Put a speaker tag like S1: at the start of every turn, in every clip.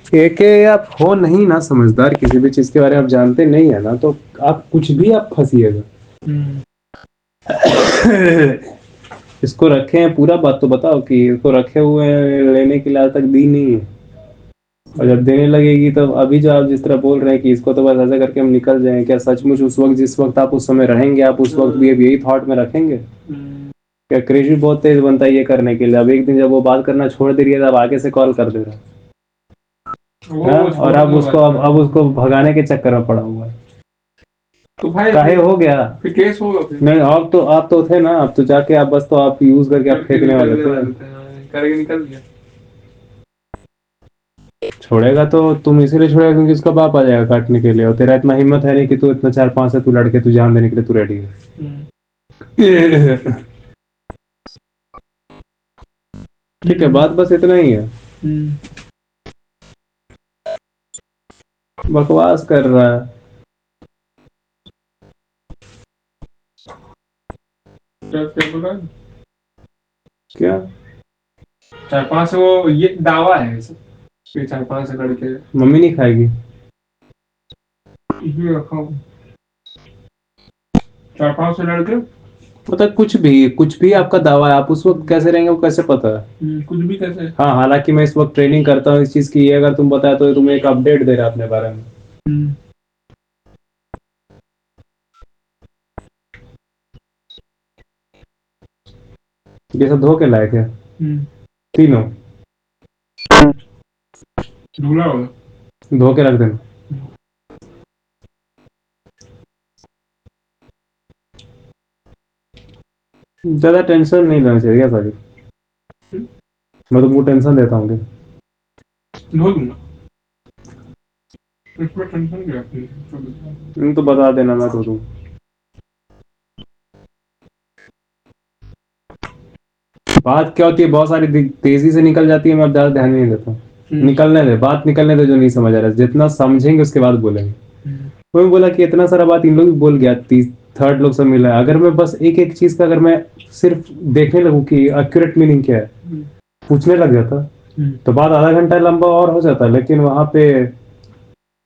S1: ایک آپ ہو نہیں نا سمجھدار کسی بھی چیز کے بارے میں آپ جانتے نہیں ہے نا تو آپ کچھ بھی آپ پھنسیے گا. اس کو رکھے ہیں پورا بات تو بتاؤ کہ اس کو رکھے ہوئے ہیں لینے کے لیے آج تک دی نہیں ہے اور جب دینے لگے گی تو ابھی جو آپ جس طرح بول رہے ہیں کہ اس کو تو بس ایسا کر کے ہم نکل جائیں کیا سچ مچ اس وقت جس وقت آپ اس سمے رہیں گے آپ اس وقت بھی اب یہی تھاٹ میں رکھیں گے کیا کریش بھی بہت تیز بنتا ہے یہ کرنے کے لیے اب ایک دن جب وہ بات کرنا چھوڑ دے رہی ہے تو اب آگے سے کال کر دے رہا اور اب اس کو اب اس کو بھگانے کے چکر میں پڑا ہوا ہے تو بھائی ہو گیا نہیں آپ تو تھے نا اب تو جا کے آپ بس تو آپ یوز کر کے آپ پھینکنے والے تھے نکل گیا چھوڑے گا تو تم اسی لیے چھوڑے گا کیونکہ اس کا باپ آ جائے گا کاٹنے کے لیے اور تیرا اتنا ہمت ہے نہیں کہ تو اتنا 4-5 سے تو لڑکے تو جان دینے کے لیے تو ریڈی ہے ٹھیک ہے بات بس اتنا ہی ہے بکواس کر رہا ہے کیا 4-5 وہ یہ دعویٰ ہے 4-5 سے لڑکے ممی نہیں کھائے گی رکھا 4-5 سے لڑکے مطلب کچھ بھی آپ کا دعویٰ ہے آپ اس وقت کیسے رہیں گے وہ کیسے پتا ہے کچھ بھی کیسے ہاں حالانکہ میں اس وقت ٹریننگ کرتا ہوں اس چیز کی یہ اگر تم بتایا تو تمہیں ایک اپڈیٹ دے رہا اپنے بارے میں یہ سب دھو کے لائے تھے تینوں دھو کے رکھ دینا زیادہ ٹینشن نہیں لینا چاہیے بھائی میں تم کو ٹینشن دیتا ہوں تو بتا دینا میں تو دوں بات کیا ہوتی ہے بہت ساری تیزی سے نکل جاتی ہے میں اب زیادہ دھیان نہیں دیتا نکلنے دے بات نکلنے دے جو نہیں سمجھ آ رہا ہے جتنا سمجھیں گے اس کے بعد بولیں گے کوئی بولا کہ اتنا سارا بات ان لوگ بھی بول گیا تھرڈ لوگ سب ملا ہے اگر میں بس ایک چیز کا اگر میں صرف دیکھنے لگوں کہ ایکوریٹ میننگ کیا ہے پوچھنے لگ جاتا تو بعد آدھا گھنٹہ لمبا اور ہو جاتا لیکن وہاں پہ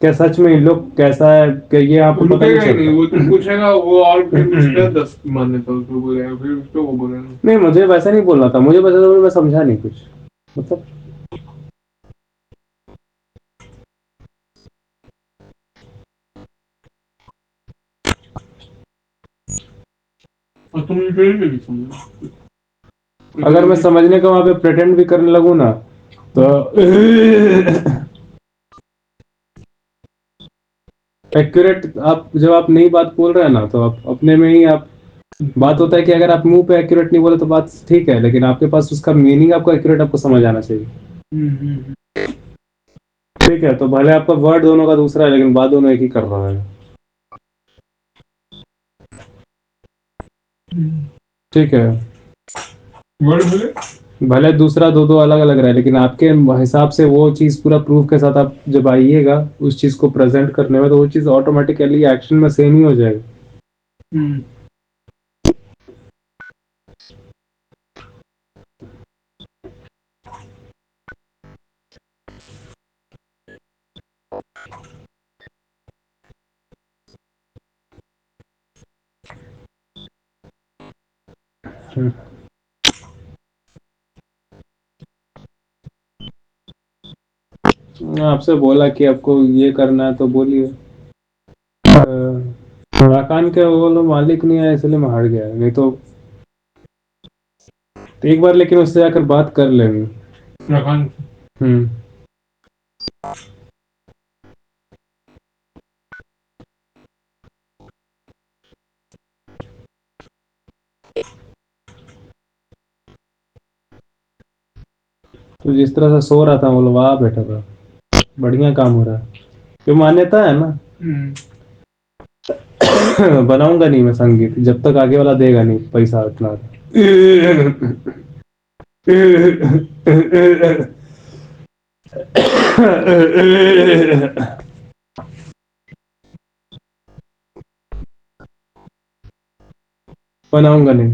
S1: کیا سچ میں لوگ کیسا ہے کہ یہ آپ کو پتہ نہیں پوچھے گا وہ اور نہیں مجھے ویسا نہیں بولنا تھا مجھے ویسا میں سمجھا نہیں کچھ مطلب اگر میں سمجھنے کا وہاں پہ پریٹینڈ بھی کرنے لگوں نا تو ایکوریٹ آپ جب آپ نئی بات بول رہے ہیں نا تو آپ اپنے میں ہی آپ بات ہوتا ہے کہ اگر آپ منہ پہ ایکوریٹ نہیں بولے تو بات ٹھیک ہے لیکن آپ کے پاس اس کا میننگ آپ کو ایکوریٹ آپ کو سمجھ آنا چاہیے ٹھیک ہے تو بھلے آپ کا ورڈ دونوں کا دوسرا ہے لیکن بات دونوں ایک ہی کر رہا ہے ٹھیک ہے بھلے دوسرا دو الگ الگ رہے لیکن آپ کے حساب سے وہ چیز پورا پروف کے ساتھ آپ جب آئیے گا اس چیز کو پرزینٹ کرنے میں تو وہ چیز آٹومیٹیکلی ایکشن میں سیم ہی ہو جائے گا آپ سے بولا کہ آپ کو یہ کرنا ہے تو بولیے مکان کے وہ مالک نہیں آیا اس لیے میں ہٹ گیا نہیں تو ایک بار لیکن اس سے آ کر بات کر لیں گے تو جس طرح سے سو رہا تھا وہ لوگ وہاں بیٹھا تھا بڑھیا کام ہو رہا ہے جو مانیہتا ہے نا بناؤں گا نہیں میں سنگیت جب تک آگے والا دے گا نہیں پیسہ اتنا بناؤں گا نہیں